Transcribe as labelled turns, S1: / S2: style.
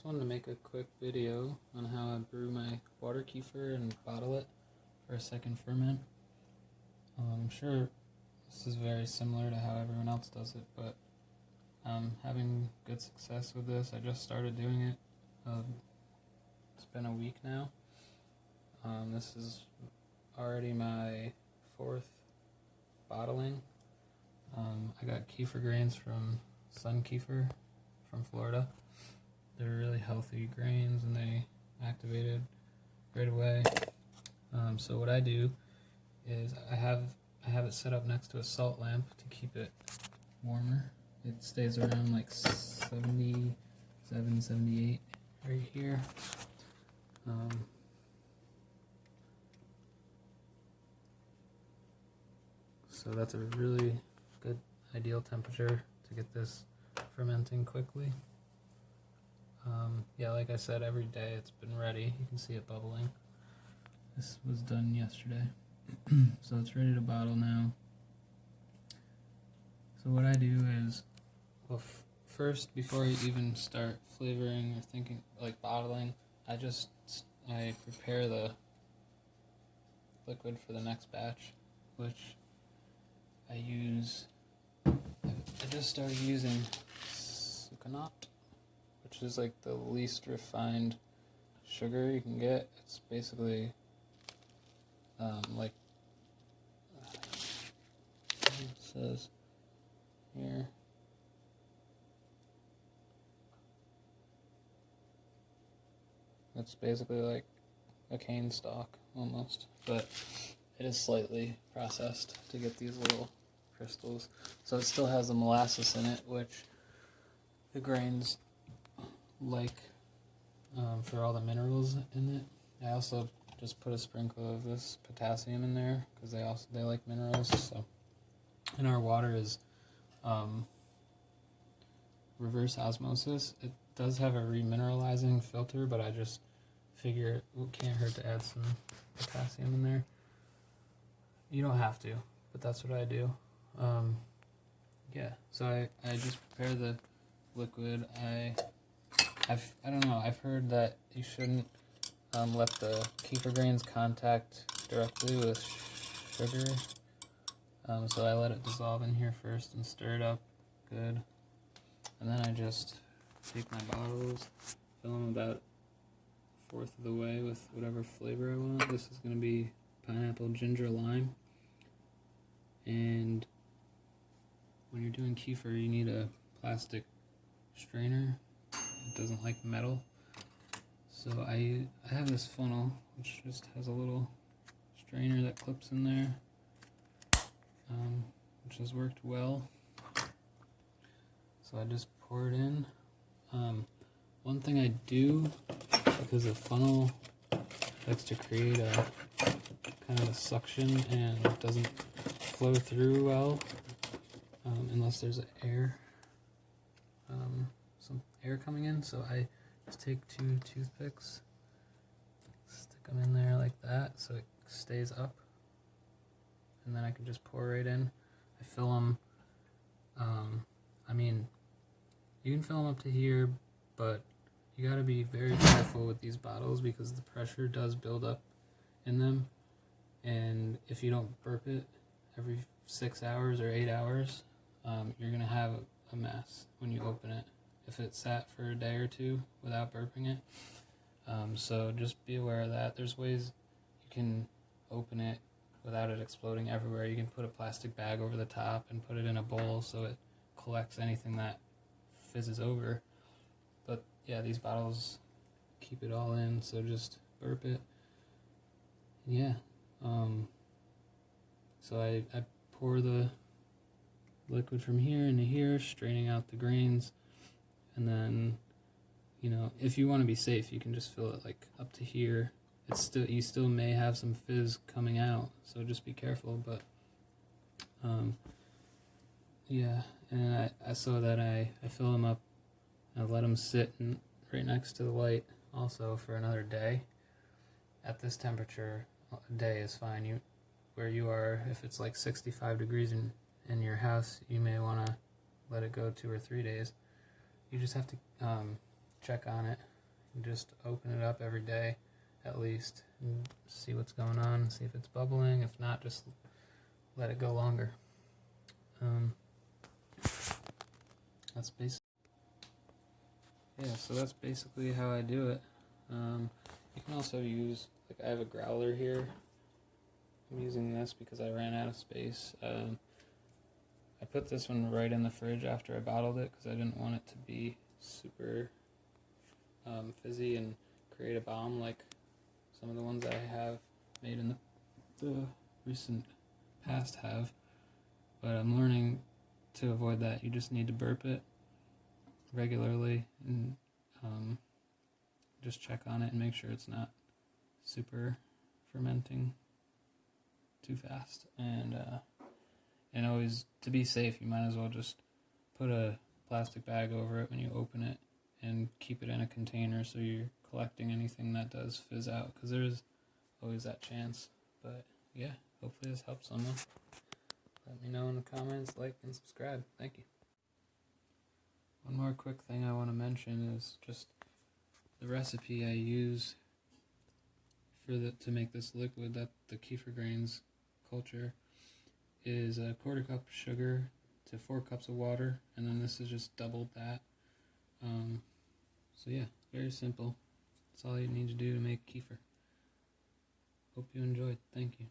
S1: Just wanted to make a quick video on how I brew my water kefir and bottle it for a second ferment. I'm sure this is very similar to how everyone else does it, but I'm having good success with this. I just started doing it. It's been a week now. This is already my fourth bottling. I got kefir grains from Sun Kefir from Florida. They're really healthy grains and they activated right away. So what I do is I have it set up next to a salt lamp to keep it warmer. It stays around like 77, 78 right here. So that's a really good ideal temperature to get this fermenting quickly. Yeah, like I said, every day it's been ready. You can see it bubbling. This was done yesterday. So it's ready to bottle now. So what I do is, well, first, before I even start flavoring or thinking like bottling, I prepare the liquid for the next batch, which I just started using sucanat, which is like the least refined sugar you can get. It's basically like it says here. It's basically like a cane stalk almost, but it is slightly processed to get these little crystals. So it still has the molasses in it, which the grains like for all the minerals in it. I also just put a sprinkle of this potassium in there because they like minerals. So, and our water is reverse osmosis. It does have a remineralizing filter, but I just figure it can't hurt to add some potassium in there. You don't have to, but that's what I do. Yeah, so I just prepare the liquid. I don't know, I've heard that you shouldn't let the kefir grains contact directly with sugar. So I let it dissolve in here first and stir it up good. And then I just take my bottles, fill them about a fourth of the way with whatever flavor I want. This is going to be pineapple, ginger, lime. And when you're doing kefir, you need a plastic strainer. It doesn't like metal. So I have this funnel, which just has a little strainer that clips in there, which has worked well. So I just pour it in. One thing I do, because the funnel likes to create a kind of a suction and it doesn't flow through well unless there's some air coming in. So I just take 2 toothpicks, stick them in there like that so it stays up, and then I can just pour right in. I fill them, you can fill them up to here, but you got to be very careful with these bottles because the pressure does build up in them, and if you don't burp it every 6 hours or 8 hours, you're going to have a mess when you open it if it sat for a day or two without burping it. So just be aware of that. There's ways you can open it without it exploding everywhere. You can put a plastic bag over the top and put it in a bowl so it collects anything that fizzes over. But yeah, these bottles keep it all in, so just burp it. Yeah. So I pour the liquid from here into here, straining out the grains, and then, if you want to be safe, you can just fill it like up to here. You still may have some fizz coming out, so just be careful. But yeah, and I fill them up. I let them sit right next to the light also for another day. At this temperature, a day is fine. Where you are, if it's like 65 degrees in your house, you may want to let it go 2 or 3 days. You just have to check on it You just open it up every day at least and see what's going on, see if it's bubbling. If not, just let it go longer. That's basically, yeah, so that's basically how I do it. You can also use, like, I have a growler here. I'm using this because I ran out of space. I put this one right in the fridge after I bottled it because I didn't want it to be super fizzy and create a bomb like some of the ones I have made in the recent past have. But I'm learning to avoid that. You just need to burp it regularly and just check on it and make sure it's not super fermenting too fast. And always, to be safe, you might as well just put a plastic bag over it when you open it and keep it in a container so you're collecting anything that does fizz out, because there's always that chance. But yeah, hopefully this helps someone. Let me know in the comments, like, and subscribe. Thank you. One more quick thing I want to mention is just the recipe I use to make this liquid, that the kefir grains culture, is a 1/4 cup of sugar to 4 cups of water, and then this is just doubled that. So yeah, very simple. That's all you need to do to make kefir. Hope you enjoyed. Thank you.